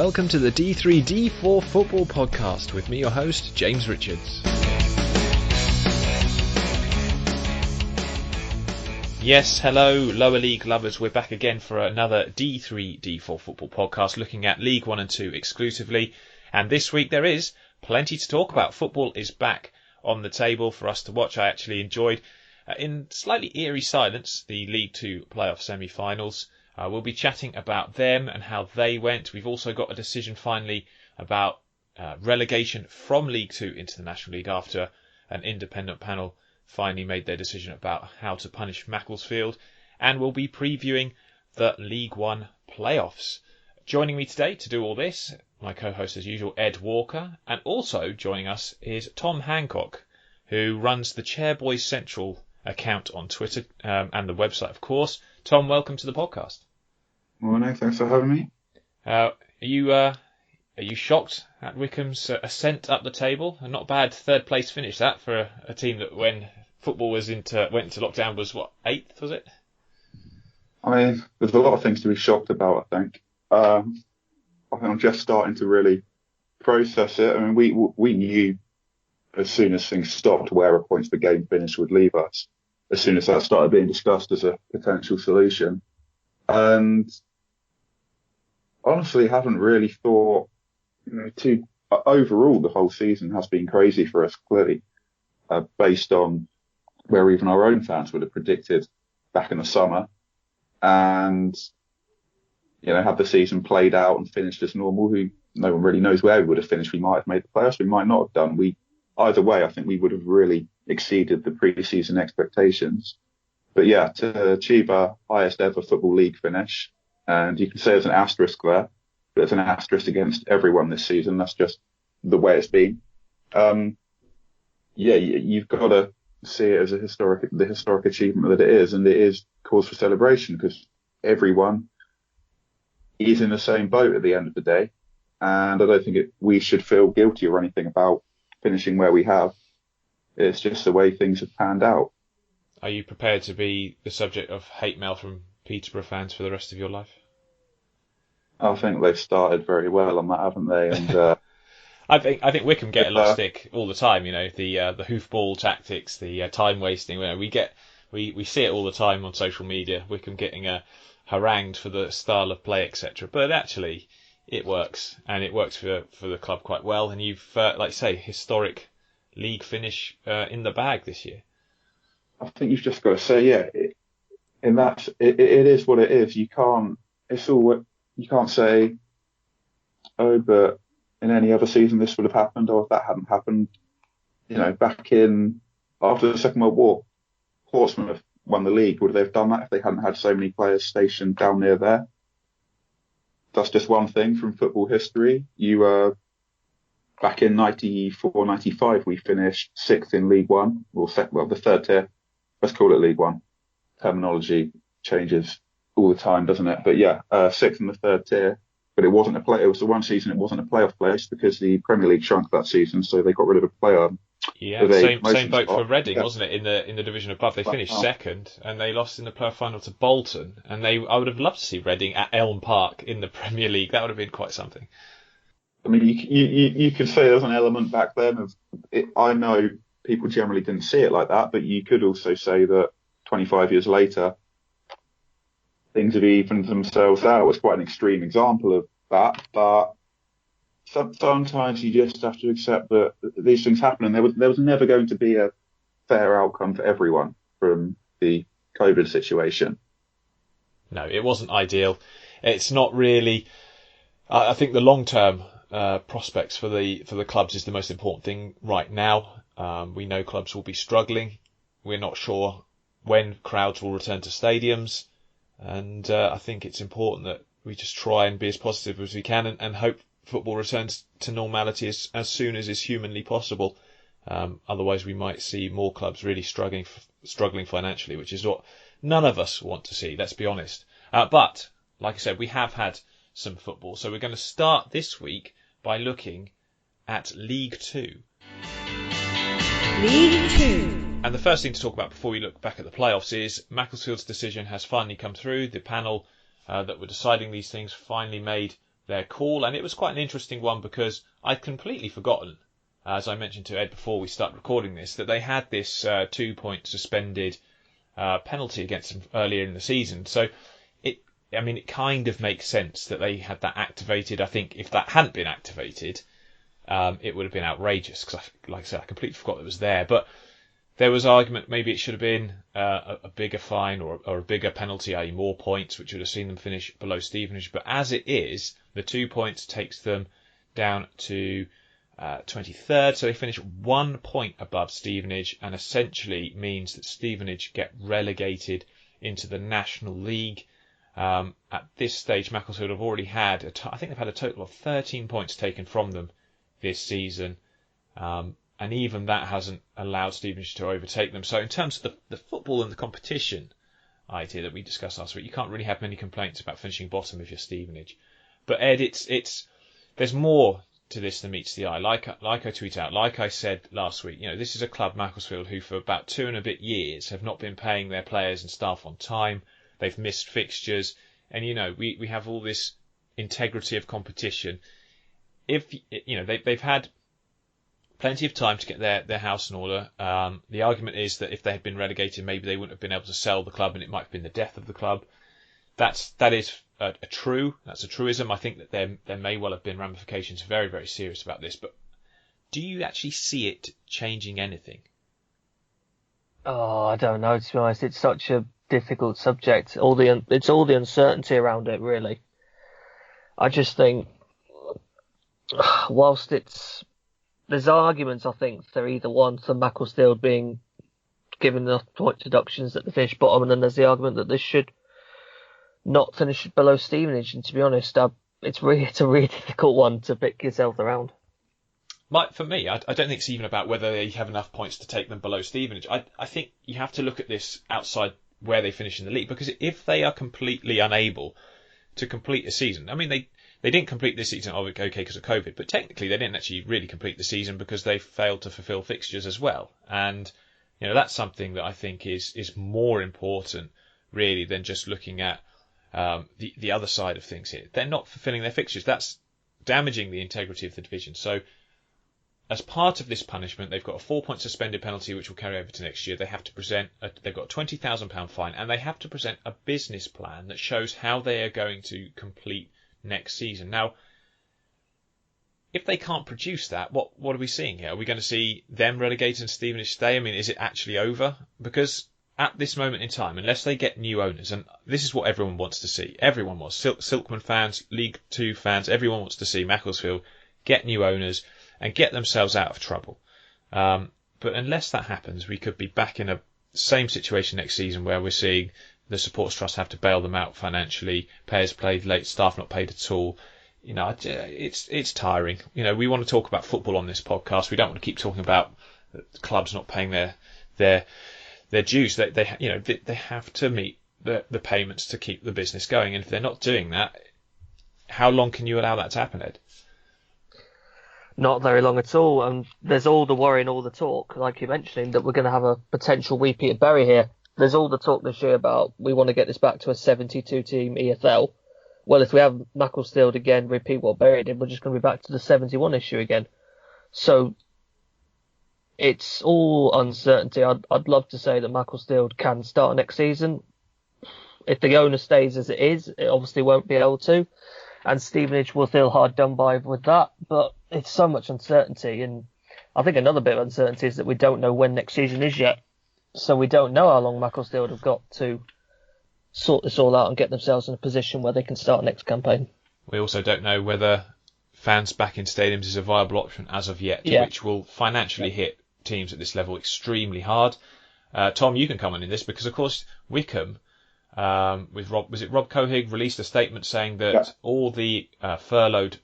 welcome to the D3D4 Football Podcast with me, your host, James Richards. Yes, hello, lower league lovers. We're back again for another D3D4 Football Podcast looking at League 1 and 2 exclusively. And this week there is plenty to talk about. Football is back on the table for us to watch. I actually enjoyed, in slightly eerie silence, the League 2 playoff semi-finals. We'll be chatting about them and how they went. We've also got a decision finally about relegation from League 2 into the National League after an independent panel finally made their decision about how to punish Macclesfield. And we'll be previewing the League 1 playoffs. Joining me today to do all this, my co-host as usual, Ed Walker. And also joining us is Tom Hancock, who runs the Chairboys Central account on Twitter and the website, of course. Tom, welcome to the podcast. Morning, thanks for having me. Are you shocked at Wycombe's ascent up the table? A not bad third place finish that for a team that when football went into lockdown was what, 8th, was it? I mean, there's a lot of things to be shocked about, I think. I think I'm just starting to really process it. I mean, we knew as soon as things stopped where a points per game finish would leave us, as soon as that started being discussed as a potential solution. And honestly, haven't really thought, overall the whole season has been crazy for us, clearly, based on where even our own fans would have predicted back in the summer. And, had the season played out and finished as normal, no one really knows where we would have finished. We might have made the playoffs, we might not have done. Either way, I think we would have really exceeded the pre-season expectations. But yeah, to achieve our highest ever Football League finish, and you can say there's an asterisk there, but there's an asterisk against everyone this season. That's just the way it's been. You've got to see it as the historic achievement that it is, and it is cause for celebration because everyone is in the same boat at the end of the day. And I don't think we should feel guilty or anything about finishing where we have. It's just the way things have panned out. Are you prepared to be the subject of hate mail from Peterborough fans for the rest of your life? I think they've started very well on that, haven't they? And I think Wycombe get a lot of stick all the time. The hoofball tactics, the time wasting. We see it all the time on social media. Wycombe getting harangued for the style of play, etc. But actually, it works, and it works for the club quite well. And you've, historic league finish in the bag this year. I think you've just got to say, it is what it is. You can't say, oh, but in any other season this would have happened, or if that hadn't happened, back in after the Second World War, Portsmouth won the league. Would they have done that if they hadn't had so many players stationed down near there? That's just one thing from football history. Back in 94, 95, we finished 6th in League 1, the third tier. Let's call it League 1. Terminology changes all the time, doesn't it? But yeah, 6th in the third tier. But it wasn't it was the one season it wasn't a playoff place because the Premier League shrunk that season, so they got rid of a player. Yeah, same boat for Reading, wasn't it? In the division above, they finished second and they lost in the playoff final to Bolton. And I would have loved to see Reading at Elm Park in the Premier League. That would have been quite something. I mean, you could say there's an element back then of it. I know people generally didn't see it like that, but you could also say that 25 years later, things have evened themselves out. It's quite an extreme example of that, but sometimes you just have to accept that these things happen, and there was never going to be a fair outcome for everyone from the COVID situation. No, it wasn't ideal. It's not really. I think the long-term prospects for the clubs is the most important thing right now. We know clubs will be struggling. We're not sure when crowds will return to stadiums, and I think it's important that we just try and be as positive as we can and hope football returns to normality as soon as is humanly possible. Otherwise, we might see more clubs really struggling financially, which is what none of us want to see. Let's be honest. But like I said, we have had some football, so we're going to start this week by looking at League 2. League 2. And the first thing to talk about before we look back at the playoffs is Macclesfield's decision has finally come through. The panel that were deciding these things finally made their call, and it was quite an interesting one because I'd completely forgotten, as I mentioned to Ed before we started recording this, that they had this 2-point suspended penalty against them earlier in the season. So it kind of makes sense that they had that activated. I think if that hadn't been activated, it would have been outrageous because, like I said, I completely forgot it was there. But there was argument maybe it should have been a bigger fine or a bigger penalty, i.e. more points, which would have seen them finish below Stevenage. But as it is, the 2 points takes them down to 23rd, so they finish 1 point above Stevenage, and essentially means that Stevenage get relegated into the National League. At this stage, Macclesfield have already had, I think they've had a total of 13 points taken from them this season, and even that hasn't allowed Stevenage to overtake them. So in terms of the football and the competition idea that we discussed last week, you can't really have many complaints about finishing bottom if you're Stevenage. But Ed, there's more to this than meets the eye. Like I tweet out, like I said last week, this is a club, Macclesfield, who for about 2 and a bit years have not been paying their players and staff on time. They've missed fixtures, and we have all this integrity of competition. If they've had plenty of time to get their house in order. The argument is that if they had been relegated, maybe they wouldn't have been able to sell the club, and it might have been the death of the club. That is that's a truism. I think that there may well have been ramifications very, very serious about this. But do you actually see it changing anything? Oh, I don't know. To be honest, it's such a difficult subject. It's all the uncertainty around it, really. I just think, whilst there's arguments, I think, for either one, for Macclesfield being given enough point deductions that they finish bottom, and then there's the argument that they should not finish below Stevenage. And to be honest, it's a really difficult one to pick yourself around. For me, I don't think it's even about whether they have enough points to take them below Stevenage. I think you have to look at this outside where they finish in the league, because if they are completely unable to complete a season, I mean, they didn't complete this season, okay, because of COVID, but technically they didn't actually really complete the season because they failed to fulfil fixtures as well. And, that's something that I think is more important, really, than just looking at the other side of things here. They're not fulfilling their fixtures. That's damaging the integrity of the division. So, as part of this punishment, they've got a 4-point suspended penalty, which will carry over to next year. They have to present, they've got a £20,000 fine, and they have to present a business plan that shows how they are going to complete next season. Now, if they can't produce that, what are we seeing here? Are we going to see them relegated and Stevenage stay? I mean, is it actually over? Because at this moment in time, unless they get new owners, and this is what everyone wants to see. Everyone wants, Silkman fans, League 2 fans, everyone wants to see Macclesfield get new owners and get themselves out of trouble. But unless that happens, we could be back in a same situation next season where we're seeing the Supporters Trust have to bail them out financially, players played late, staff not paid at all. It's tiring. We want to talk about football on this podcast. We don't want to keep talking about clubs not paying their dues. They have to meet the payments to keep the business going, and if they're not doing that, how long can you allow that to happen, Ed? Not very long at all, and there's all the worry and all the talk, like you're mentioning, that we're going to have a potential repeat of Bury here. There's all the talk this year about we want to get this back to a 72-team EFL. Well, if we have Macclesfield again repeat what Bury did, we're just going to be back to the 71 issue again. So it's all uncertainty. I'd love to say that Macclesfield can start next season. If the owner stays as it is, it obviously won't be able to. And Stevenage will feel hard done by with that. But it's so much uncertainty. And I think another bit of uncertainty is that we don't know when next season is yet. So we don't know how long Macclesfield have got to sort this all out and get themselves in a position where they can start next campaign. We also don't know whether fans back in stadiums is a viable option as of yet, which will financially hit teams at this level extremely hard. Tom, you can comment on this because, of course, Wycombe, with Rob Cohig, released a statement saying that all the furloughed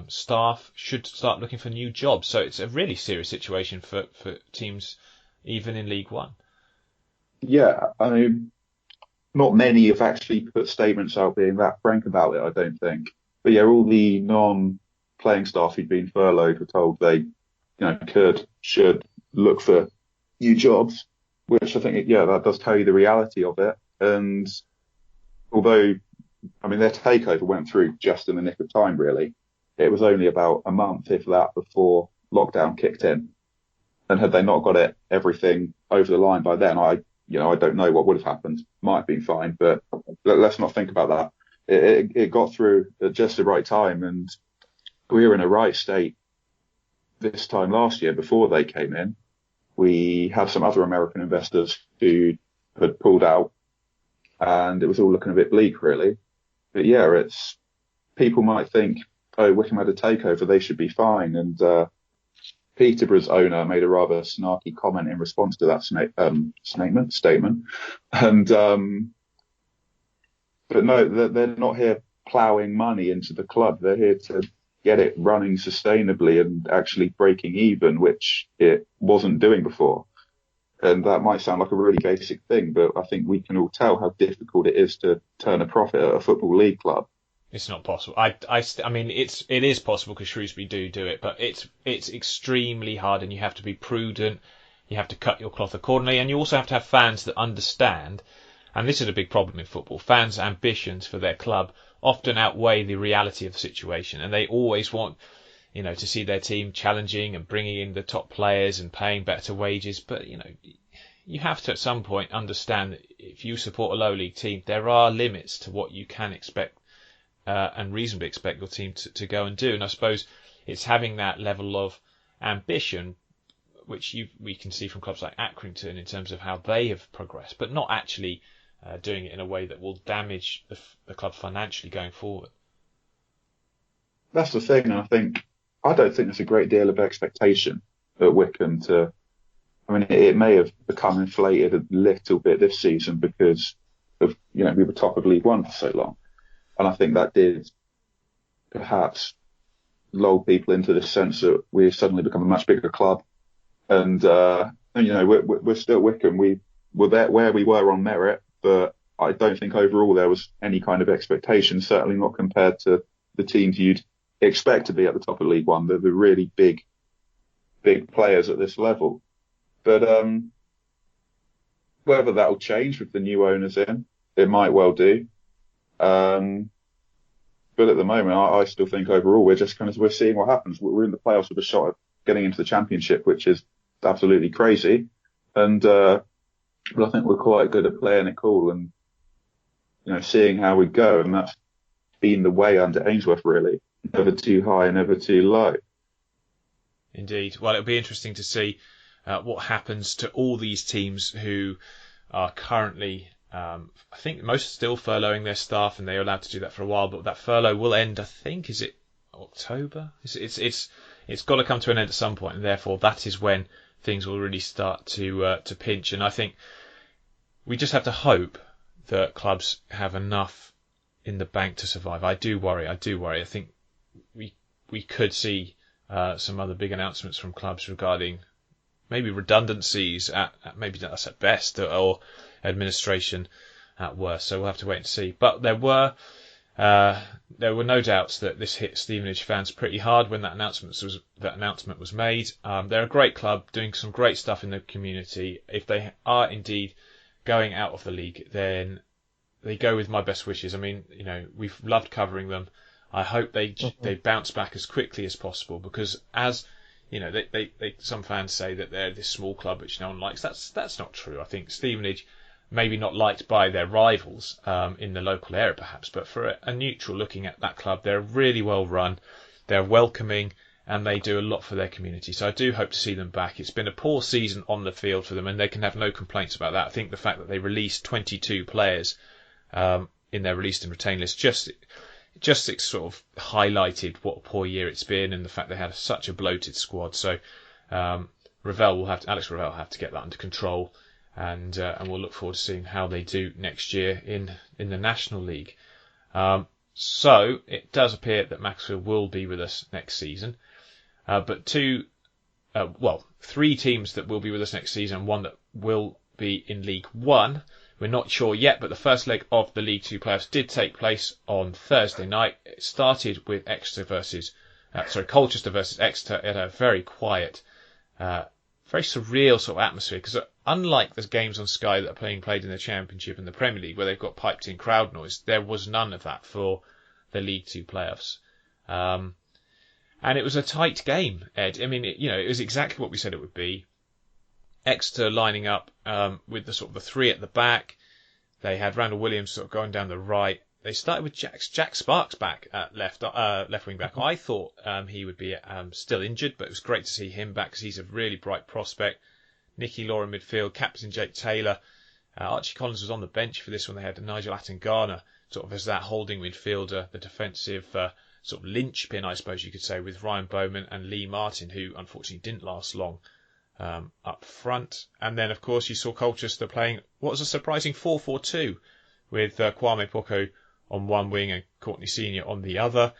staff should start looking for new jobs. So it's a really serious situation for teams even in League One. Yeah, I mean, not many have actually put statements out being that frank about it, I don't think. But yeah, all the non-playing staff who'd been furloughed were told they, should look for new jobs, which I think, that does tell you the reality of it. And although I mean, their takeover went through just in the nick of time, really. It was only about a month, if that, before lockdown kicked in. And had they not got everything over the line by then, I don't know what would have happened. Might have been fine, but let's not think about that. It got through at just the right time, and we were in a right state this time last year before they came in. We had some other American investors who had pulled out, and it was all looking a bit bleak, really. But yeah, people might think, oh, Wycombe had a takeover, they should be fine. And Peterborough's owner made a rather snarky comment in response to that statement. And but no, they're not here ploughing money into the club. They're here to get it running sustainably and actually breaking even, which it wasn't doing before. And that might sound like a really basic thing, but I think we can all tell how difficult it is to turn a profit at a football league club. It's not possible. I mean, it is possible because Shrewsbury do it, but it's extremely hard, and you have to be prudent. You have to cut your cloth accordingly, and you also have to have fans that understand. And this is a big problem in football. Fans' ambitions for their club often outweigh the reality of the situation, and they always want, to see their team challenging and bringing in the top players and paying better wages. But, you have to at some point understand that if you support a low league team, there are limits to what you can expect and reasonably expect your team to go and do. And I suppose it's having that level of ambition, which we can see from clubs like Accrington in terms of how they have progressed, but not actually doing it in a way that will damage the club financially going forward. That's the thing, and I don't think there's a great deal of expectation at Wycombe it may have become inflated a little bit this season because of, we were top of League One for so long. And I think that did perhaps lull people into this sense that we've suddenly become a much bigger club. And we're still Wycombe. We were there where we were on merit, but I don't think overall there was any kind of expectation, certainly not compared to the teams you'd expect to be at the top of League One. They're the really big players at this level. But whether that'll change with the new owners in, it might well do. But at the moment, I still think overall we're seeing what happens. We're in the playoffs with a shot at getting into the Championship, which is absolutely crazy. And but I think we're quite good at playing it cool and seeing how we go. And that's been the way under Ainsworth, really. Never too high, never too low. Indeed. Well, it'll be interesting to see what happens to all these teams who are currently, I think most are still furloughing their staff, and they're allowed to do that for a while, but that furlough will end, I think, is it October? It's got to come to an end at some point, and therefore that is when things will really start to pinch. And I think we just have to hope that clubs have enough in the bank to survive. I do worry. I think we could see some other big announcements from clubs regarding maybe redundancies maybe that's at best, or administration at worst. So we'll have to wait and see. But there were no doubts that this hit Stevenage fans pretty hard when that announcement was made. They're a great club doing some great stuff in the community. If they are indeed going out of the league, then they go with my best wishes. I mean, we've loved covering them. I hope they bounce back as quickly as possible, because as some fans say that they're this small club which no one likes. That's not true. I think Stevenage, maybe not liked by their rivals in the local area perhaps, but for a neutral looking at that club, they're really well run, they're welcoming, and they do a lot for their community. So I do hope to see them back. It's been a poor season on the field for them, and they can have no complaints about that. I think the fact that they released 22 players in their released and retained list just sort of highlighted what a poor year it's been, and the fact they had such a bloated squad. So Alex Revell will have to get that under control, and we'll look forward to seeing how they do next year in the National League. So it does appear that Macclesfield will be with us next season, but three teams that will be with us next season, and one that will be in League One. We're not sure yet, but the first leg of the League Two playoffs did take place on Thursday night. It started with Colchester versus Exeter at a very quiet very surreal sort of atmosphere, because unlike the games on Sky that are being played in the Championship and the Premier League, where they've got piped-in crowd noise, there was none of that for the League Two playoffs. And it was a tight game, Ed. I mean, it was exactly what we said it would be. Exeter lining up with the sort of the three at the back. They had Randall Williams sort of going down the right. They started with Jack Sparks back at left wing back. I thought he would be still injured, but it was great to see him back because he's a really bright prospect. Nicky Law in midfield, captain Jake Taylor. Archie Collins was on the bench for this one. They had Nigel Attengana sort of as that holding midfielder, the defensive sort of linchpin, I suppose you could say, with Ryan Bowman and Lee Martin, who unfortunately didn't last long up front. And then, of course, you saw Colchester playing what was a surprising 4-4-2 with Kwame Poko on one wing and Courtney Senior on the other.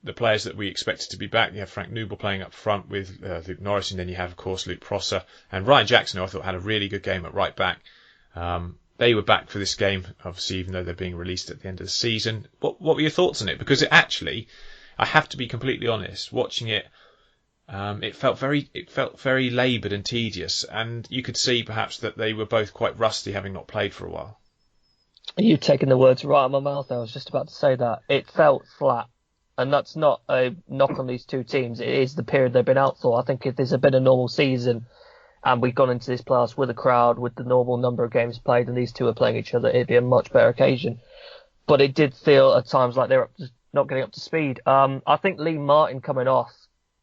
The players that we expected to be back, you have Frank Nouble playing up front with Luke Norris, and then you have, of course, Luke Prosser. And Ryan Jackson, who I thought had a really good game at right back. They were back for this game, obviously, even though they're being released at the end of the season. What were your thoughts on it? Because it actually, I have to be completely honest, watching it, it felt very laboured and tedious, and you could see perhaps that they were both quite rusty, having not played for a while. You've taken the words right out of my mouth. I was just about to say that. It felt flat. And that's not a knock on these two teams. It is the period they've been out for. I think if there's been a normal season and we've gone into this playoffs with a crowd, with the normal number of games played, and these two are playing each other, it'd be a much better occasion. But it did feel at times like they're not getting up to speed. I think Lee Martin coming off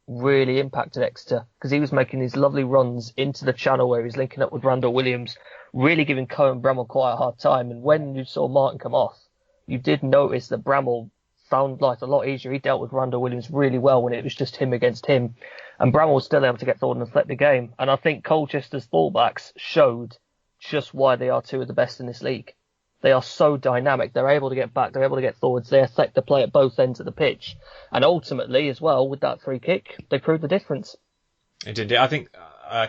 really impacted Exeter because he was making these lovely runs into the channel where he was linking up with Randall Williams, really giving Cohen Bramall quite a hard time. And when you saw Martin come off, you did notice that Bramall found life a lot easier. He dealt with Randall Williams really well when it was just him against him. And Bramall was still able to get forward and flip the game. And I think Colchester's fullbacks showed just why they are two of the best in this league. They are so dynamic. They're able to get back. They're able to get forwards. They affect the play at both ends of the pitch. And ultimately, as well, with that free kick, they proved the difference. Indeed. I think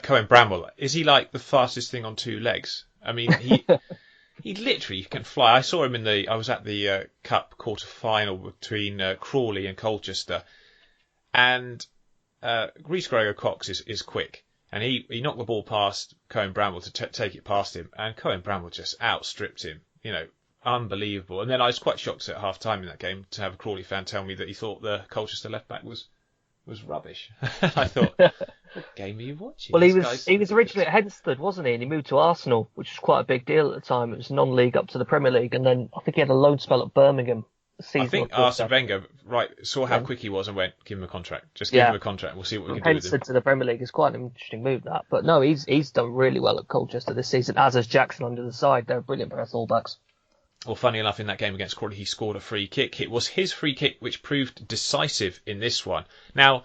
Cohen Bramall, is he like the fastest thing on two legs? I mean, he literally can fly. I saw him I was at the Cup quarter-final between Crawley and Colchester. And Rhys Gregor-Cox is quick. And he knocked the ball past Cohen Bramall to take it past him. And Cohen Bramall just outstripped him. Unbelievable. And then I was quite shocked at half-time in that game to have a Crawley fan tell me that he thought the Colchester left-back was rubbish. I thought, what game are you watching? Well, he was originally at Hempstead, wasn't he? And he moved to Arsenal, which was quite a big deal at the time. It was non-league up to the Premier League. And then I think he had a loan spell at Birmingham. I think Arsene Wenger saw how quick he was and went, give him a contract. Just give him a contract and we'll see what we can do with him. Hempstead to the Premier League is quite an interesting move, that. But no, he's done really well at Colchester this season, as has Jackson under the side. They're brilliant press fullbacks. Well, funny enough, in that game against Crawley, he scored a free kick. It was his free kick which proved decisive in this one. Now,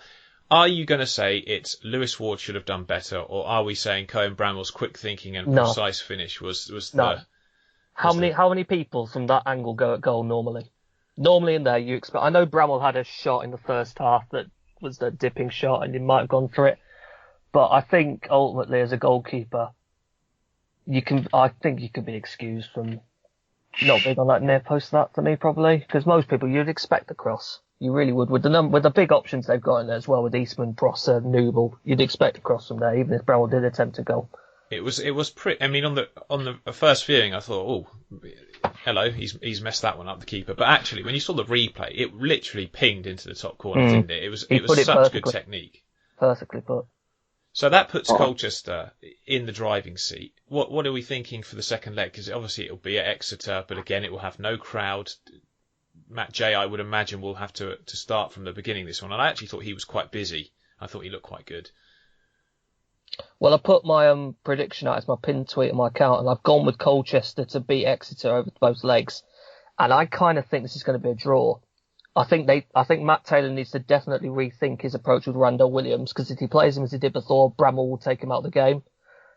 are you going to say it's Lewis Ward should have done better, or are we saying Cohen Bramall's quick thinking and precise finish was the... How many people from that angle go at goal normally? Normally in there, you expect... I know Bramall had a shot in the first half that was the dipping shot and he might have gone for it. But I think ultimately as a goalkeeper, I think you could be excused from not being on that near post that for me probably. Because most people, you'd expect the cross. You really would. With the big options they've got in there as well with Eastman, Prosser, Nouble, you'd expect a cross from there, even if Bramall did attempt a goal. It was pretty. I mean, on the first viewing, I thought, oh, hello, he's messed that one up, the keeper. But actually, when you saw the replay, it literally pinged into the top corner, didn't it? It was such good technique. Perfectly put. So that puts Colchester in the driving seat. What are we thinking for the second leg? Because obviously it'll be at Exeter, but again, it will have no crowd. Matt J, I would imagine, will have to start from the beginning this one. And I actually thought he was quite busy. I thought he looked quite good. Well, I put my prediction out as my pinned tweet on my account, and I've gone with Colchester to beat Exeter over both legs. And I kind of think this is going to be a draw. I think Matt Taylor needs to definitely rethink his approach with Randall Williams, because if he plays him as he did before, Bramall will take him out of the game.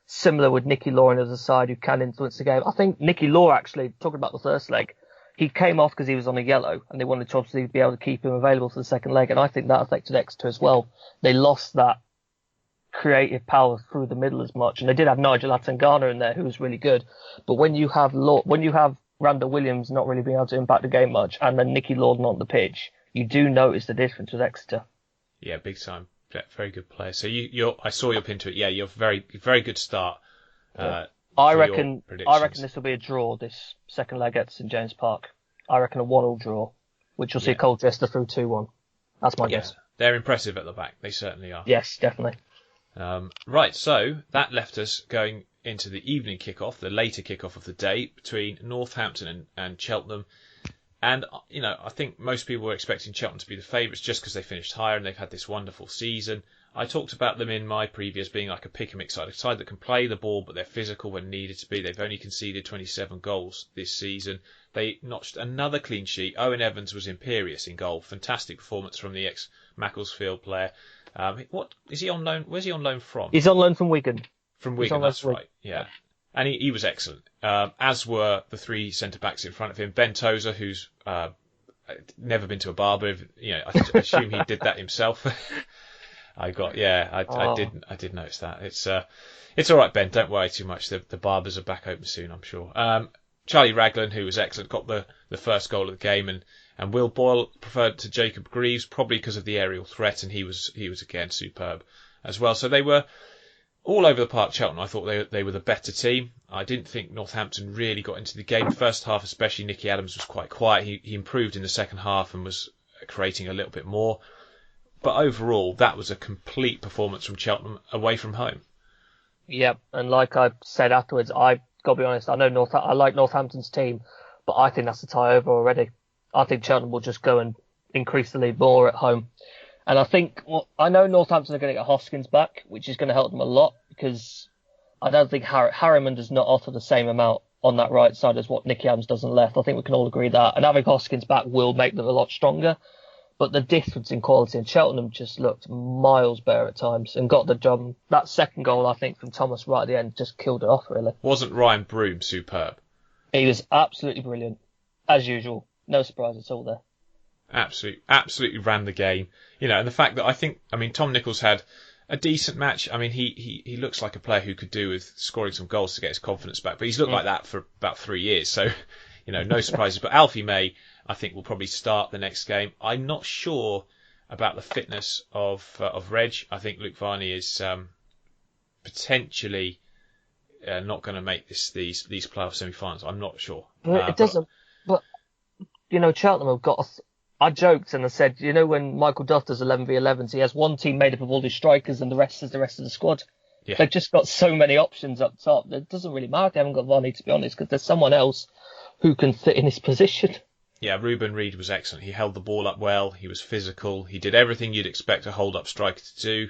Similar with Nicky Law on the other side, who can influence the game. I think Nicky Law, actually, talking about the first leg, he came off because he was on a yellow, and they wanted to obviously be able to keep him available for the second leg, and I think that affected Exeter as well. They lost that creative power through the middle as much, and they did have Nigel Attengana in there, who was really good. But when you have Randall Williams not really being able to impact the game much, and then Nicky Law not on the pitch, you do notice the difference with Exeter. Yeah, big time. Yeah, very good player. So I saw your pin to it. Yeah, you're very good start. I for reckon. your predictions. I reckon this will be a draw. This second leg at St James Park. I reckon a 1-1 draw, which will see Colchester through 2-1. That's my guess. They're impressive at the back. They certainly are. Yes, definitely. Right, so that left us going into the evening kickoff, the later kickoff of the day between Northampton and Cheltenham. And, I think most people were expecting Cheltenham to be the favourites just because they finished higher and they've had this wonderful season. I talked about them in my previews being like a pick-and-mix side, a side that can play the ball but they're physical when needed to be. They've only conceded 27 goals this season. They notched another clean sheet. Owen Evans was imperious in goal. Fantastic performance from the ex-Macclesfield player. What is he on loan? Where's he on loan from? He's on loan from Wigan. From Wigan, that's right. Yeah. And he was excellent, as were the three centre-backs in front of him. Ben Tozer, who's never been to a barber. I assume he did that himself. I did notice that. It's all right, Ben. Don't worry too much. The barbers are back open soon, I'm sure. Charlie Raglan, who was excellent, got the first goal of the game, and Will Boyle preferred to Jacob Greaves, probably because of the aerial threat, and he was again superb as well. So they were all over the park. Cheltenham, I thought they were the better team. I didn't think Northampton really got into the game. First half, especially, Nicky Adams was quite quiet. He improved in the second half and was creating a little bit more. But overall, that was a complete performance from Cheltenham away from home. Yep, and like I said afterwards, I got to be honest, I like Northampton's team, but I think that's a tie over already. I think Cheltenham will just go and increase the lead more at home. And I think, I know Northampton are going to get Hoskins back, which is going to help them a lot, because I don't think Harriman does not offer the same amount on that right side as what Nicky Adams does on the left. I think we can all agree that. And having Hoskins back will make them a lot stronger. But the difference in quality in Cheltenham just looked miles better at times and got the job. That second goal, I think, from Thomas right at the end just killed it off, really. Wasn't Ryan Broom superb? He was absolutely brilliant, as usual. No surprise at all there. Absolutely ran the game. And the fact that Tom Nichols had a decent match. He looks like a player who could do with scoring some goals to get his confidence back, but he's looked like that for about 3 years. So, no surprises. But Alfie May, I think, will probably start the next game. I'm not sure about the fitness of Reg. I think Luke Varney is potentially not going to make these playoff semi-finals. I'm not sure. It doesn't. But Cheltenham have got. I joked and I said, when Michael Duff does 11v11s, he has one team made up of all his strikers and the rest is the rest of the squad. Yeah. They've just got so many options up top. It doesn't really matter if they haven't got Varney, to be honest, because there's someone else who can fit in his position. Yeah, Ruben Reid was excellent. He held the ball up well. He was physical. He did everything you'd expect a hold-up striker to do.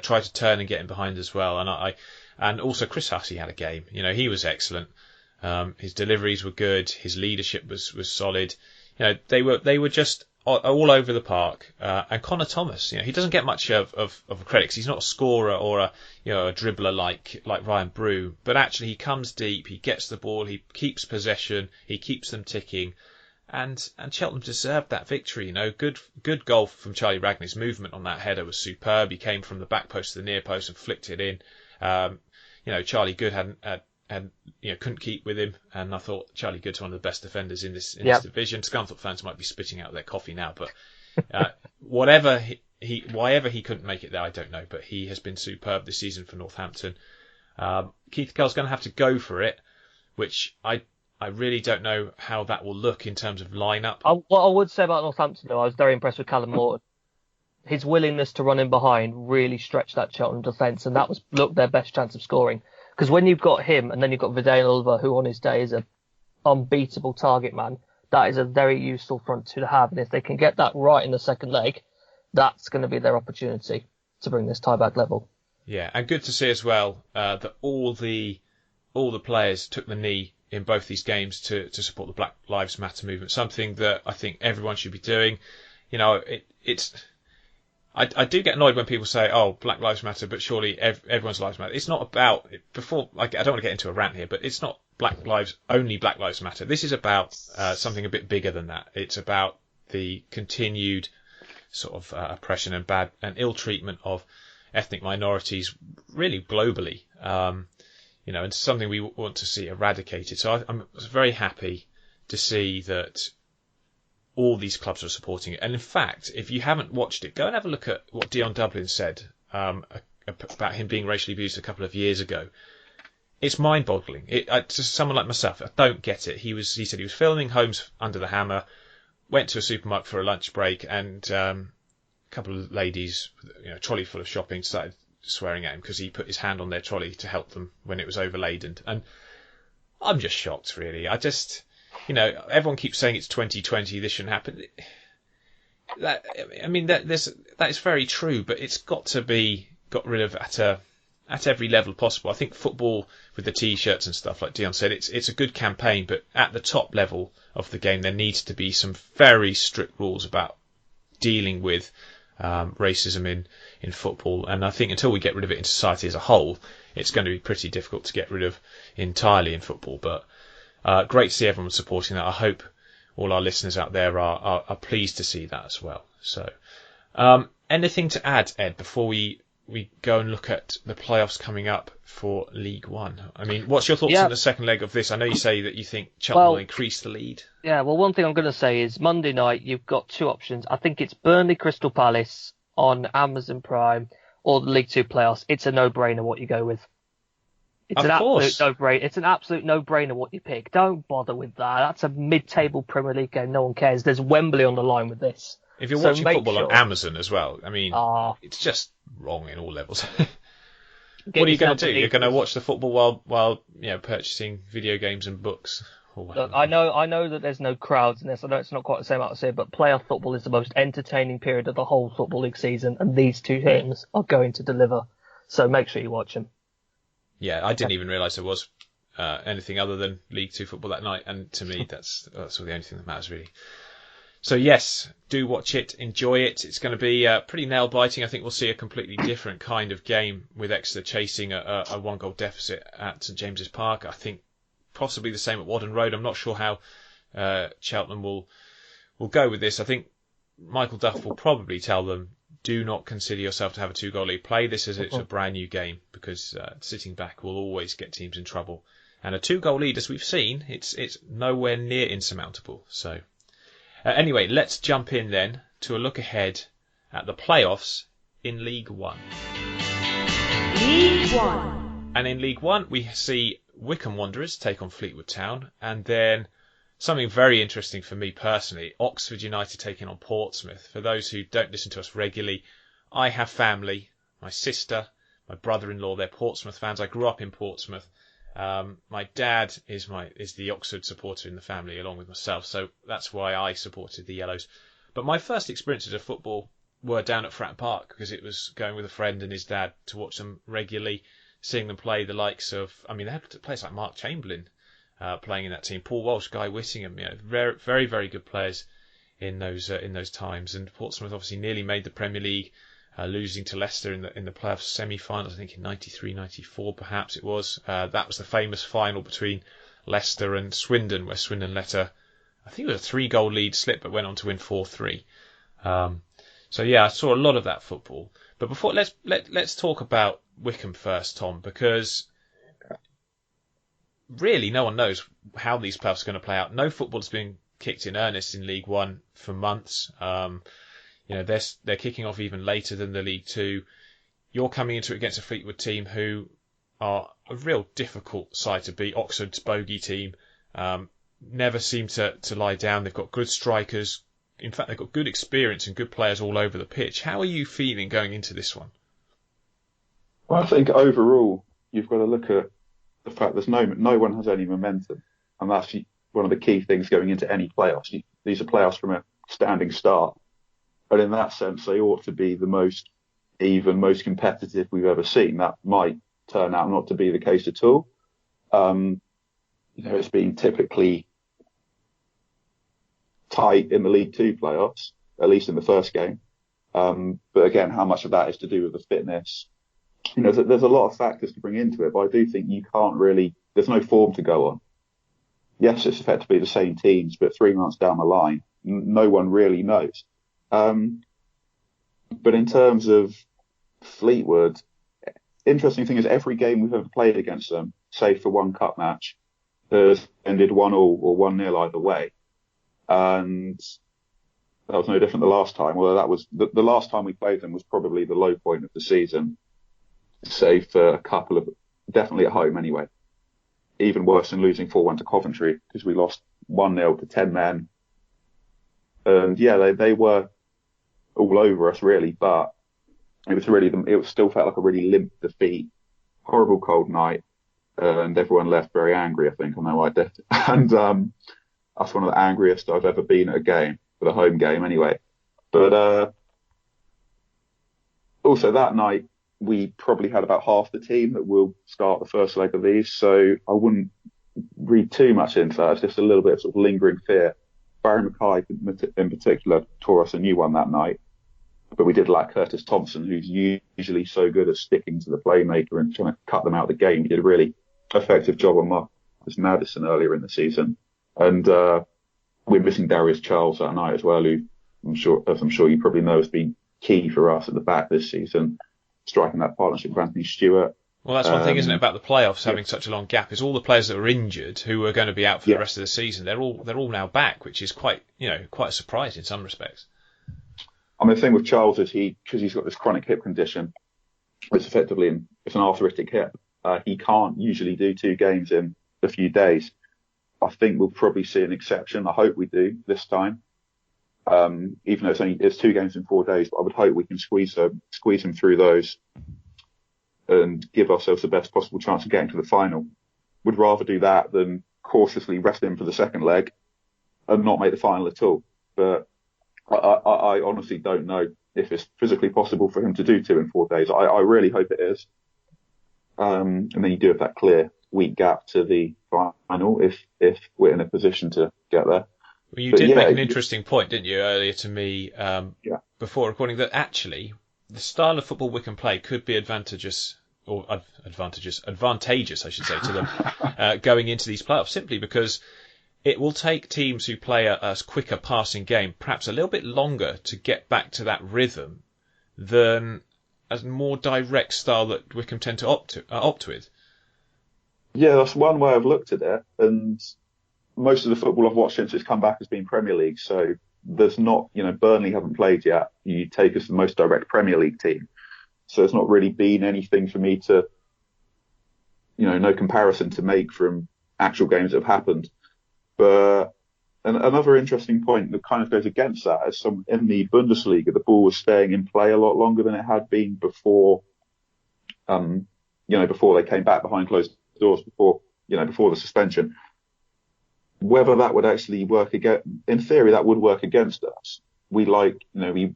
Tried to turn and get in behind as well. And also Chris Hussey had a game. He was excellent. His deliveries were good. His leadership was solid. They were just all over the park. And Connor Thomas, he doesn't get much of credit 'cause he's not a scorer or a dribbler like Ryan Broom, but actually he comes deep, he gets the ball, he keeps possession, he keeps them ticking. And Cheltenham deserved that victory. Good goal from Charlie Raglan. His movement on that header was superb. He came from the back post to the near post and flicked it in. Charlie Good couldn't keep with him, and I thought Charlie Good's one of the best defenders in this division. Scunthorpe fans might be spitting out their coffee now, but whatever he couldn't make it there, I don't know. But he has been superb this season for Northampton. Keith Curle's going to have to go for it, which I really don't know how that will look in terms of lineup. What I would say about Northampton, though, I was very impressed with Callum Morton. His willingness to run in behind really stretched that Cheltenham defence, and that was their best chance of scoring. Because when you've got him, and then you've got Vidal Oliver, who on his day is an unbeatable target man, that is a very useful front two to have. And if they can get that right in the second leg, that's going to be their opportunity to bring this tie back level. Yeah, and good to see as well that all the players took the knee in both these games to support the Black Lives Matter movement. Something that I think everyone should be doing. I do get annoyed when people say, "Oh, Black Lives Matter," but surely everyone's lives matter. It's not about I don't want to get into a rant here, but it's not only Black Lives Matter. This is about something a bit bigger than that. It's about the continued sort of oppression and ill treatment of ethnic minorities, really globally. And something we want to see eradicated. So I'm very happy to see that all these clubs are supporting it. And in fact, if you haven't watched it, go and have a look at what Dion Dublin said about him being racially abused a couple of years ago. It's mind-boggling. To someone like myself, I don't get it. He said he was filming Homes Under the Hammer, went to a supermarket for a lunch break, and a couple of ladies, a trolley full of shopping, started swearing at him because he put his hand on their trolley to help them when it was overladen. And I'm just shocked, really. Everyone keeps saying it's 2020, this shouldn't happen. That is very true, but it's got to be got rid of at every level possible. I think football with the T-shirts and stuff, like Dion said, it's a good campaign, but at the top level of the game, there needs to be some very strict rules about dealing with racism in football. And I think until we get rid of it in society as a whole, it's going to be pretty difficult to get rid of entirely in football. But great to see everyone supporting that. I hope all our listeners out there are pleased to see that as well. So, anything to add, Ed, before we go and look at the playoffs coming up for League One? I mean, what's your thoughts on the second leg of this? I know you say that you think Cheltenham will increase the lead. Yeah, well, one thing I'm going to say is Monday night, you've got two options. I think it's Burnley Crystal Palace on Amazon Prime or the League Two playoffs. It's a no-brainer what you go with. It's an absolute no-brainer what you pick. Don't bother with that. That's a mid-table Premier League game. No one cares. There's Wembley on the line with this. If you're watching football on Amazon as well, I mean, it's just wrong in all levels. What are you going to do? You're going to watch the football while purchasing video games and books? Look, I know that there's no crowds in this. I know it's not quite the same atmosphere, but playoff football is the most entertaining period of the whole Football League season, and these two teams are going to deliver. So make sure you watch them. Yeah, I didn't even realise there was anything other than League Two football that night, and to me, that's the only thing that matters really. So yes, do watch it, enjoy it. It's going to be pretty nail-biting. I think we'll see a completely different kind of game with Exeter chasing a one-goal deficit at St James's Park. I think possibly the same at Whaddon Road. I'm not sure how Cheltenham will go with this. I think Michael Duff will probably tell them, do not consider yourself to have a two-goal lead. Play this as it's a brand new game, because sitting back will always get teams in trouble. And a two-goal lead, as we've seen, it's nowhere near insurmountable. So... anyway, let's jump in then to a look ahead at the playoffs in League One. League One. And in League One, we see Wycombe Wanderers take on Fleetwood Town, and then something very interesting for me personally, Oxford United taking on Portsmouth. For those who don't listen to us regularly, I have family, my sister, my brother-in-law, they're Portsmouth fans. I grew up in Portsmouth. My dad is the Oxford supporter in the family, along with myself, so that's why I supported the Yellows. But my first experiences of football were down at Fratton Park, because it was going with a friend and his dad to watch them regularly, seeing them play the likes of, they had players like Mark Chamberlain playing in that team, Paul Walsh, Guy Whittingham, very, very, very good players in those times. And Portsmouth obviously nearly made the Premier League, losing to Leicester in the playoffs semi-finals, I think in 93-94 perhaps it was. That was the famous final between Leicester and Swindon, where Swindon let I think it was a 3-goal lead slip, but went on to win 4-3. So yeah, I saw a lot of that football. But before, let's talk about Wycombe first, Tom, because really no one knows how these playoffs are going to play out. No football's been kicked in earnest in League One for months. They're kicking off even later than the League Two. You're coming into it against a Fleetwood team who are a real difficult side to beat. Oxford's bogey team never seem to lie down. They've got good strikers. In fact, they've got good experience and good players all over the pitch. How are you feeling going into this one? Well, I think overall, you've got to look at the fact there's no one has any momentum. And that's one of the key things going into any playoffs. These are playoffs from a standing start. But in that sense, they ought to be the most even, most competitive we've ever seen. That might turn out not to be the case at all. It's been typically tight in the League Two playoffs, at least in the first game. But again, how much of that is to do with the fitness? There's a lot of factors to bring into it, but I do think you can't really, there's no form to go on. Yes, it's effectively the same teams, but 3 months down the line, no one really knows. But in terms of Fleetwood, interesting thing is every game we've ever played against them, save for one cup match, has ended 1-1 or 1-0 either way. And that was no different the last time. Although that was the last time we played them was probably the low point of the season, save for a couple of, definitely at home anyway. Even worse than losing 4-1 to Coventry, because we lost 1-0 to 10 men. And yeah, they were all over us really, but it was really, it still felt like a really limp defeat. Horrible cold night, and everyone left very angry, I think, on their way death. And that's one of the angriest I've ever been at a game, for a home game anyway. But also that night, we probably had about half the team that will start the first leg of these, so I wouldn't read too much into that. It's just a little bit of sort of lingering fear. Barry Mackay in particular tore us a new one that night, but we did lack Curtis Thompson, who's usually so good at sticking to the playmaker and trying to cut them out of the game. He did a really effective job on Marcus Maddison earlier in the season, and we're missing Darius Charles that night as well, who I'm sure you probably know has been key for us at the back this season, striking that partnership with Anthony Stewart. Well, that's one thing, isn't it, about the playoffs having such a long gap, is all the players that were injured who were going to be out for the rest of the season. They're all now back, which is quite a surprise in some respects. I mean, the thing with Charles is because he's got this chronic hip condition, it's effectively it's an arthritic hip. He can't usually do 2 games in a few days. I think we'll probably see an exception. I hope we do this time. Even though it's 2 games in 4 days, but I would hope we can squeeze him through those and give ourselves the best possible chance of getting to the final. Would rather do that than cautiously rest him for the second leg and not make the final at all. But I honestly don't know if it's physically possible for him to do 2 in 4 days. I really hope it is. And then you do have that clear week gap to the final if we're in a position to get there. Well, you did make an interesting point, didn't you, earlier to me before recording, that actually the style of football Wycombe play could be advantageous, I should say, to them going into these playoffs, simply because it will take teams who play a quicker passing game perhaps a little bit longer to get back to that rhythm than a more direct style that Wycombe tend to opt with. Yeah, that's one way I've looked at it, and most of the football I've watched since it's come back has been Premier League, so there's not, Burnley haven't played yet. You take us the most direct Premier League team. So it's not really been anything for me to, no comparison to make from actual games that have happened. But another interesting point that kind of goes against that is in the Bundesliga, the ball was staying in play a lot longer than it had been before, before they came back behind closed doors, before the suspension. Whether that would actually work again, in theory, that would work against us. The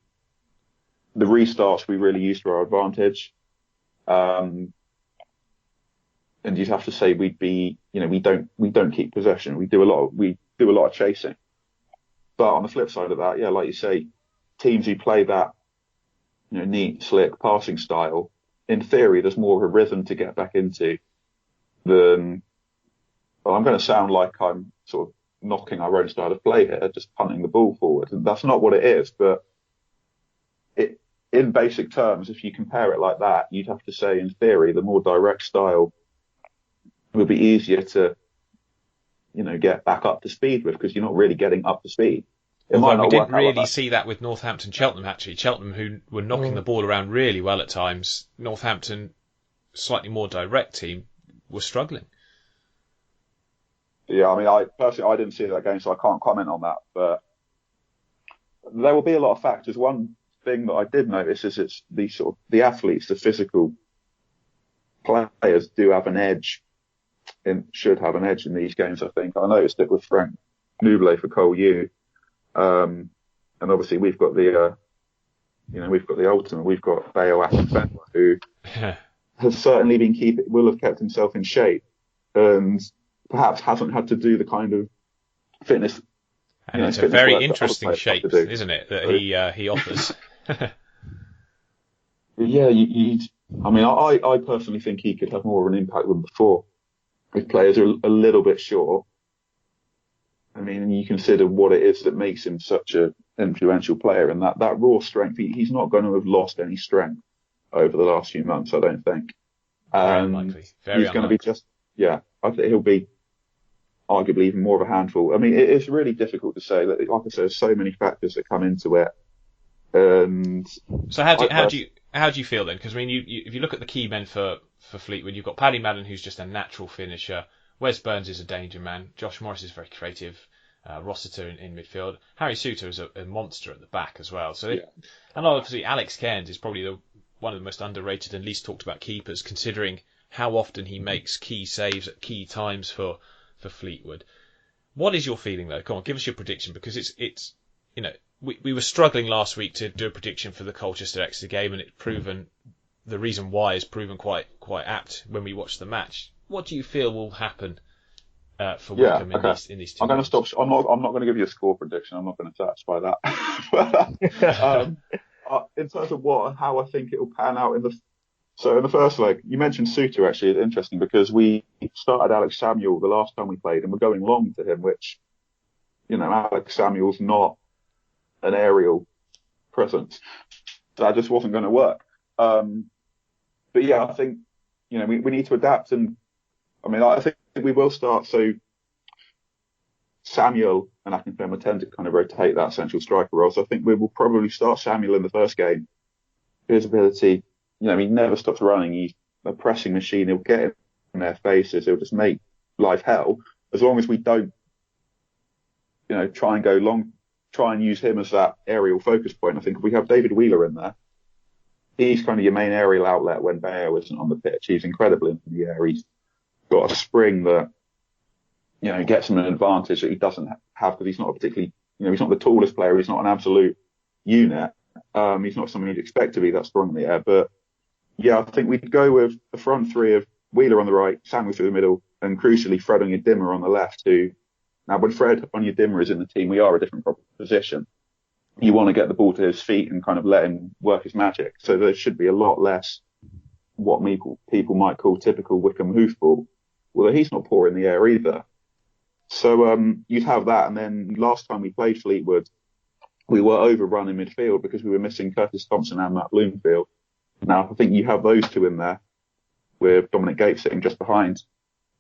restarts we really use to our advantage. And you'd have to say we don't keep possession. We do a lot of chasing. But on the flip side of that, like you say, teams who play that, neat, slick passing style, in theory, there's more of a rhythm to get back into than, well, I'm going to sound like I'm sort of knocking our own style of play here, just punting the ball forward. And that's not what it is, but in basic terms, if you compare it like that, you'd have to say, in theory, the more direct style would be easier to, get back up to speed with, because you're not really getting up to speed. Although we didn't really see that with Northampton Cheltenham, actually. Cheltenham, who were knocking the ball around really well at times, Northampton, slightly more direct team, was struggling. Yeah, I mean, I didn't see that game, so I can't comment on that. But there will be a lot of factors. One thing that I did notice is it's the athletes, the physical players do have an edge, and should have an edge in these games. I think I noticed it with Frank Nouble for Cole U, and obviously we've got the ultimate. We've got Bayo Akínfenwa, who has certainly will have kept himself in shape, and perhaps hasn't had to do the kind of fitness. And it's a very interesting shape, isn't it, that he offers? Yeah, I personally think he could have more of an impact than before. If players are a little bit short, I mean, you consider what it is that makes him such an influential player, and that raw strength, he's not going to have lost any strength over the last few months, I don't think. Very unlikely. He's going to be I think he'll be arguably even more of a handful. I mean, it's really difficult to say. Like I said, there's so many factors that come into it. And so how do you feel then? Because I mean, if you look at the key men for Fleetwood, you've got Paddy Madden, who's just a natural finisher. Wes Burns is a danger man. Josh Morris is very creative. Rossiter in midfield. Harry Souttar is a monster at the back as well. So, and obviously Alex Cairns is probably one of the most underrated and least talked about keepers, considering how often he makes key saves at key times for Fleetwood. What is your feeling though? Come on, give us your prediction, because it's we were struggling last week to do a prediction for the Colchester Exeter game, and the reason why is proven quite apt when we watched the match. What do you feel will happen for Wycombe in these 2 I'm going to games? stop. I'm not going to give you a score prediction. I'm not going to satisfy that. In terms of how I think it will pan out in the first leg, you mentioned Souttar. Actually, it's interesting because we started Alex Samuel the last time we played, and we're going long to him, which Alex Samuel's not an aerial presence. So that just wasn't going to work. But yeah, I think we need to adapt, and I mean I think we will start. So Samuel and Akinfenwa tend to kind of rotate that central striker role. So I think we will probably start Samuel in the first game. His ability, he never stops running. He's a pressing machine. He'll get in their faces. He'll just make life hell. As long as we don't, try and go long, try and use him as that aerial focus point. I think if we have David Wheeler in there, he's kind of your main aerial outlet when Bayo isn't on the pitch. He's incredible in the air. He's got a spring that, gets him an advantage that he doesn't have because he's not a particularly, he's not the tallest player. He's not an absolute unit. He's not someone you'd expect to be that strong in the air. But yeah, I think we'd go with the front three of Wheeler on the right, Samuel through the middle, and crucially Fred Onyedinma on the left. Now when Fred Onyedinma is in the team, we are a different proposition. You want to get the ball to his feet and kind of let him work his magic. So there should be a lot less what people might call typical Wycombe hoofball. Although he's not poor in the air either. So you'd have that. And then last time we played Fleetwood, we were overrun in midfield because we were missing Curtis Thompson and Matt Bloomfield. Now, I think you have those two in there with Dominic Gates sitting just behind.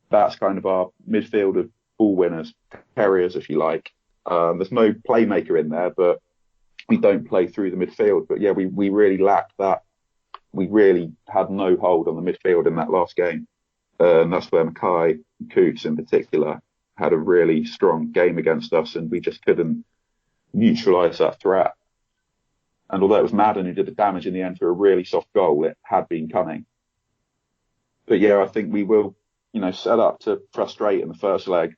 That's kind of our midfield of ball winners, carriers, if you like. There's no playmaker in there, but we don't play through the midfield. But yeah, we really lacked that. We really had no hold on the midfield in that last game. And that's where Mackay and Coots in particular had a really strong game against us, and we just couldn't neutralise that threat. And although it was Madden who did the damage in the end for a really soft goal, it had been coming. But yeah, I think we will, set up to frustrate in the first leg.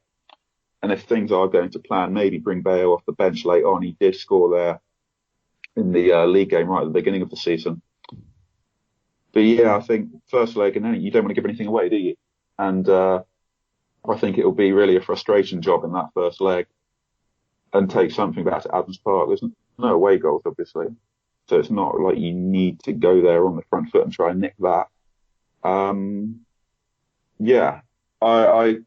And if things are going to plan, maybe bring Bayo off the bench late on. He did score there in the league game right at the beginning of the season. But yeah, I think first leg, and then you don't want to give anything away, do you? And I think it will be really a frustration job in that first leg and take something back to Adams Park. There's no away goals, obviously. So it's not like you need to go there on the front foot and try and nick that. Yeah, I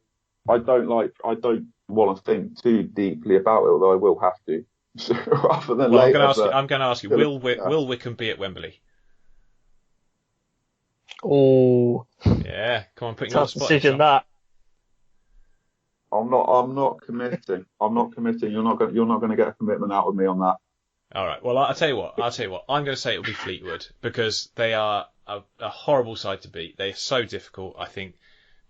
don't want to think too deeply about it, although I will have to. So rather than well, later, I'm going to ask you, will Wycombe be at Wembley? Oh, yeah, come on, put you on the tough spot. decision that. I'm not committing. I'm not committing. You're not going to get a commitment out of me on that. All right. Well, I'll tell you what. I'm going to say it'll be Fleetwood because they are a horrible side to beat. They're so difficult. I think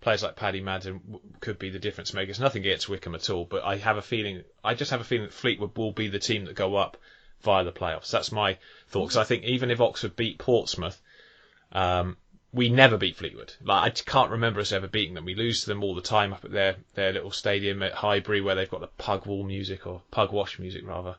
players like Paddy Madden could be the difference makers. Nothing against Wycombe at all, but I just have a feeling that Fleetwood will be the team that go up via the playoffs. That's my thought. Because I think even if Oxford beat Portsmouth, we never beat Fleetwood. Like I can't remember us ever beating them. We lose to them all the time up at their little stadium at Highbury where they've got the pug wall music or pug wash music rather.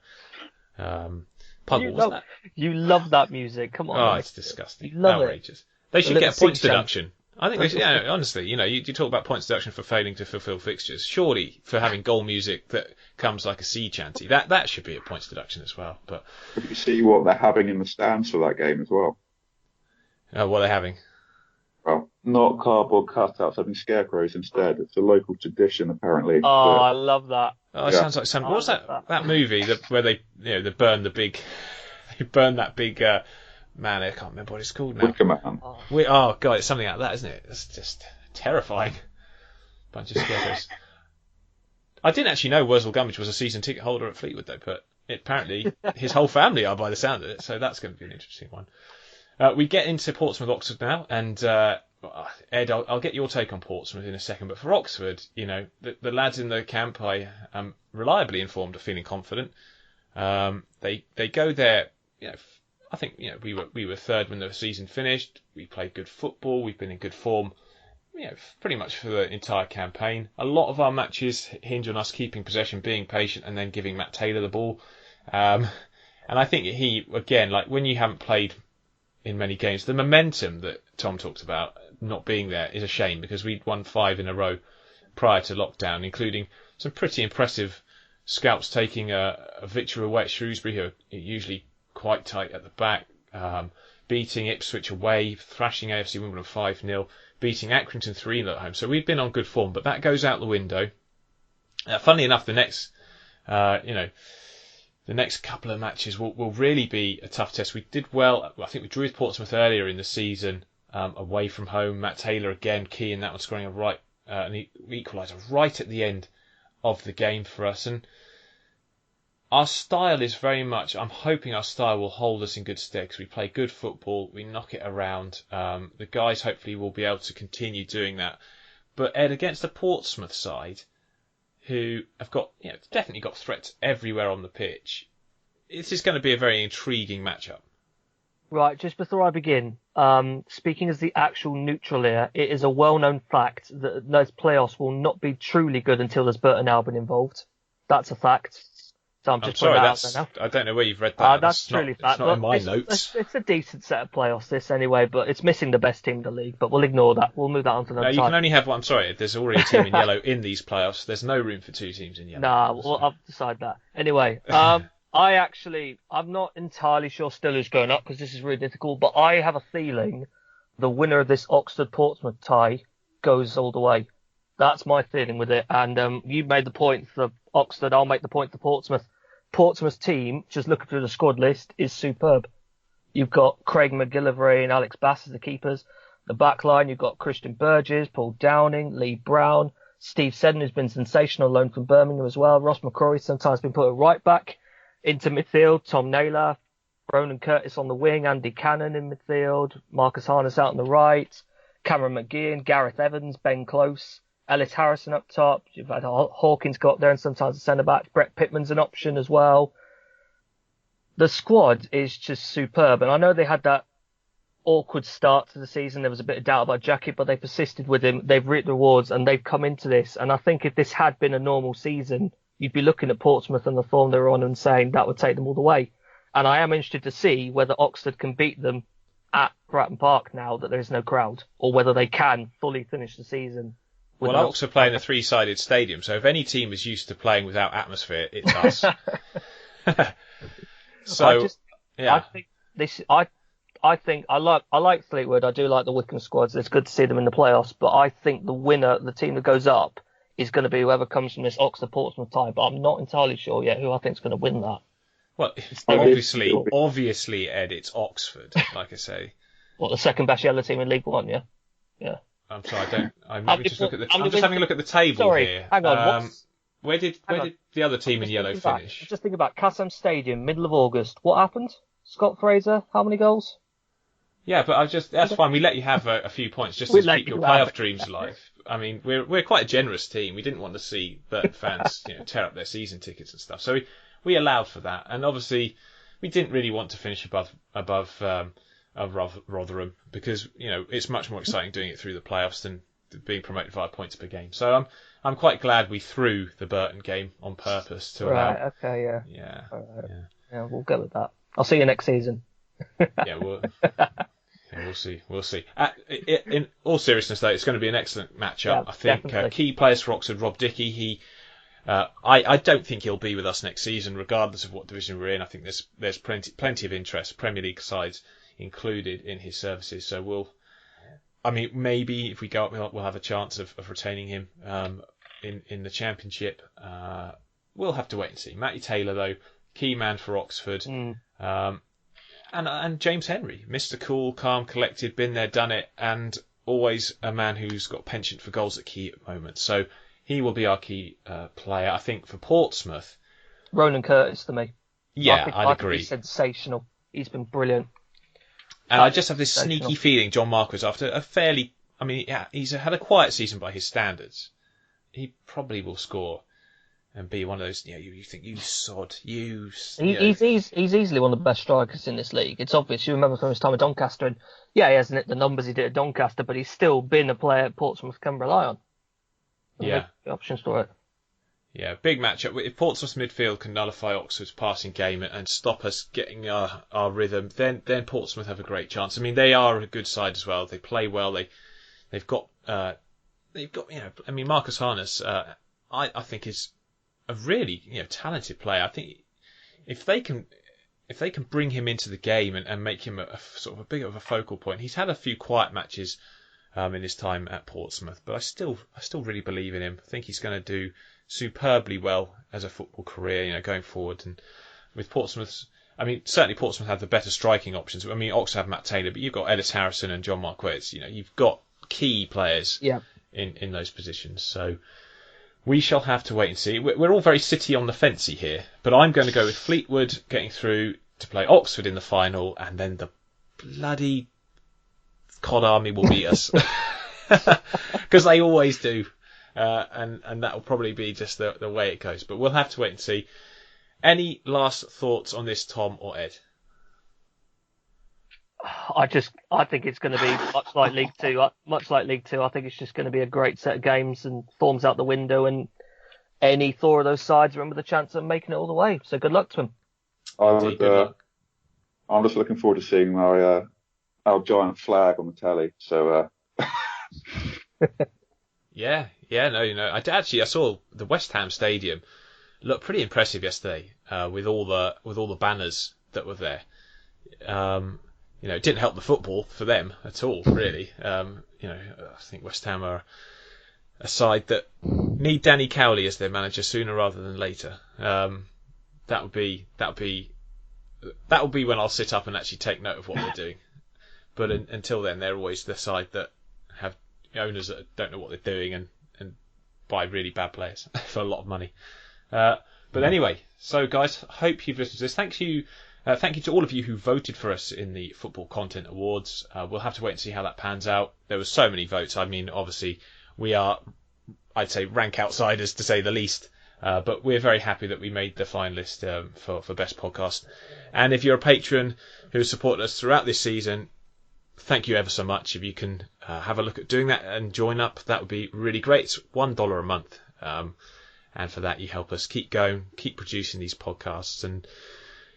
You love that music. Come on. Oh, it's disgusting. You love outrageous. They should get points deduction. I think they should. Yeah, honestly, you talk about points deduction for failing to fulfil fixtures. Surely, for having goal music that comes like a sea chanty, that should be a points deduction as well. But you see what they're having in the stands for that game as well. What are they having? Well, not cardboard cutouts, having scarecrows instead. It's a local tradition, apparently. Oh, I love that. Oh, it sounds like some. What's that movie where they they burn that big man? I can't remember what it's called now. Wicker Man. God, it's something like that, isn't it? It's just terrifying. Bunch of scarecrows. I didn't actually know Wurzel Gummidge was a season ticket holder at Fleetwood, though, but apparently his whole family are by the sound of it, so that's going to be an interesting one. We get into Portsmouth Oxford now, and Ed, I'll get your take on Portsmouth in a second, but for Oxford, the lads in the camp I am reliably informed are feeling confident. They go there, I think we were third when the season finished. We played good football. We've been in good form, pretty much for the entire campaign. A lot of our matches hinge on us keeping possession, being patient, and then giving Matt Taylor the ball. And I think he, again, like when you haven't played in many games, the momentum that Tom talked about not being there is a shame, because we'd won 5 in a row prior to lockdown, including some pretty impressive scalps taking a victory away at Shrewsbury, who are usually quite tight at the back, beating Ipswich away, thrashing AFC Wimbledon 5-0, beating Accrington 3-0 at home. So we've been on good form, but that goes out the window. Funnily enough, the next couple of matches will really be a tough test. We did well. I think we drew with Portsmouth earlier in the season, away from home. Matt Taylor again key in that one, scoring an equaliser right at the end of the game for us. And our style is very much, I'm hoping our style will hold us in good stead, because we play good football, we knock it around. The guys hopefully will be able to continue doing that. But Ed, against the Portsmouth side, who have got, definitely got threats everywhere on the pitch, this is going to be a very intriguing matchup. Right, just before I begin, speaking as the actual neutral here, it is a well-known fact that those playoffs will not be truly good until there's Burton Albion involved. That's a fact. So I'm sorry, out there now. I don't know where you've read that. That's truly fact. It's not in my notes. It's a decent set of playoffs, this anyway, but it's missing the best team in the league. But we'll ignore that. We'll move that on to another time. You can only have one. I'm sorry, there's already a team in yellow in these playoffs. There's no room for 2 teams in yellow. Well, I've decided that. Anyway, I'm not entirely sure still who's going up, because this is really difficult, but I have a feeling the winner of this Oxford-Portsmouth tie goes all the way. That's my feeling with it. And you made the point for Oxford, I'll make the point for Portsmouth. Portsmouth's team, just looking through the squad list, is superb. You've got Craig McGillivray and Alex Bass as the keepers. The back line, you've got Christian Burgess, Paul Downing, Lee Brown, Steve Seddon, who's been sensational, loan from Birmingham as well. Ross McCrory sometimes been put at right back. Into midfield, Tom Naylor, Ronan Curtis on the wing, Andy Cannon in midfield, Marcus Harness out on the right, Cameron McGeehan, Gareth Evans, Ben Close, Ellis Harrison up top. You've had Hawkins got there, and sometimes a centre-back. Brett Pittman's an option as well. The squad is just superb, and I know they had that awkward start to the season. There was a bit of doubt about Jackie, but they persisted with him. They've reaped the rewards, and they've come into this. And I think if this had been a normal season, you'd be looking at Portsmouth and the form they're on and saying that would take them all the way. And I am interested to see whether Oxford can beat them at Bratton Park now that there is no crowd, or whether they can fully finish the season. Well, Oxford play in a 3-sided stadium, so if any team is used to playing without atmosphere, it's us. I like Fleetwood. I do like the Wycombe squads. It's good to see them in the playoffs, but I think the winner, the team that goes up, is going to be whoever comes from this Oxford-Portsmouth tie, but I'm not entirely sure yet who I think is going to win that. Well, obviously, Ed, it's Oxford, like I say. What, the second best yellow team in League One, yeah? Yeah. I'm sorry, I'm just having a look at the table here. Hang on. Where did the other team in yellow finish? Just think about Kassam Stadium, middle of August. What happened? Scott Fraser, how many goals? Yeah, but that's fine. We let you have a few points just to keep your playoff dreams alive. I mean, we're quite a generous team. We didn't want to see Burton fans tear up their season tickets and stuff. So we allowed for that. And obviously, we didn't really want to finish above Rotherham, because it's much more exciting doing it through the playoffs than being promoted via points per game. So I'm quite glad we threw the Burton game on purpose to allow. Right. Okay. Yeah. Yeah. Right. Yeah. We'll go with that. I'll see you next season. We'll see. In all seriousness, though, it's going to be an excellent matchup. Yeah, I think key players for Oxford, Rob Dickey. I don't think he'll be with us next season, regardless of what division we're in. I think there's plenty of interest, Premier League sides included, in his services. So maybe if we go up, we'll have a chance of retaining him in the Championship. We'll have to wait and see. Matty Taylor, though, key man for Oxford. And James Henry, Mr. Cool, calm, collected, been there, done it, and always a man who's got penchant for goals at key at moments. So He will be our key player. I think for Portsmouth. Ronan Curtis to me. Yeah, I'd agree. I think he's sensational. He's been brilliant. And I just have this sneaky feeling John Marquis, after a fairly... I mean, yeah, he's had a quiet season by his standards. He probably will score and be one of those, you think, you sod, you... He's easily one of the best strikers in this league. It's obvious. You remember from his time at Doncaster, and he hasn't hit the numbers he did at Doncaster, but he's still been a player at Portsmouth can rely on. Yeah. The options for it. Yeah, big matchup. If Portsmouth's midfield can nullify Oxford's passing game and stop us getting our rhythm, then Portsmouth have a great chance. I mean, they are a good side as well. They play well. They've got I mean, Marcus Harness, I think is a really talented player. I think if they can bring him into the game and make him a sort of a bit of a focal point. He's had a few quiet matches in his time at Portsmouth, but I still really believe in him. I think he's going to do superbly well as a football career, going forward. And with Portsmouth's, I mean, certainly Portsmouth have the better striking options. I mean, Oxford have Matt Taylor, but you've got Ellis Harrison and John Marquis. You've got key players in those positions. So we shall have to wait and see. We're all very City on the fencey here, but I'm going to go with Fleetwood getting through to play Oxford in the final, and then the bloody Cod Army will beat us. Because they always do. And that will probably be just the way it goes. But we'll have to wait and see. Any last thoughts on this, Tom or Ed? I think it's going to be much like League Two. I think it's just going to be a great set of games and forms out the window. And any four of those sides remember the chance of making it all the way. So good luck to them. I'm just looking forward to seeing our giant flag on the telly. So. Yeah, I saw the West Ham Stadium look pretty impressive yesterday with all the banners that were there. It didn't help the football for them at all, really. I think West Ham are a side that need Danny Cowley as their manager sooner rather than later. That would be when I'll sit up and actually take note of what they're doing. But until then, they're always the side that have owners that don't know what they're doing and buy really bad players for a lot of money. But anyway, so guys, hope you've listened to this. Thank you to all of you who voted for us in the Football Content Awards. We'll have to wait and see how that pans out. There were so many votes. I mean, obviously, we are, I'd say, rank outsiders to say the least. But we're very happy that we made the finalist for Best Podcast. And if you're a patron who has supported us throughout this season, thank you ever so much. If you can have a look at doing that and join up, that would be really great. It's $1 a month. And for that, you help us keep going, keep producing these podcasts. And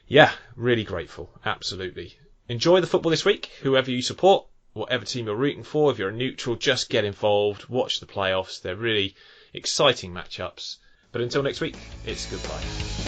yeah, really grateful. Absolutely. Enjoy the football this week, whoever you support, whatever team you're rooting for. If you're a neutral, just get involved. Watch the playoffs. They're really exciting matchups. But until next week, it's goodbye.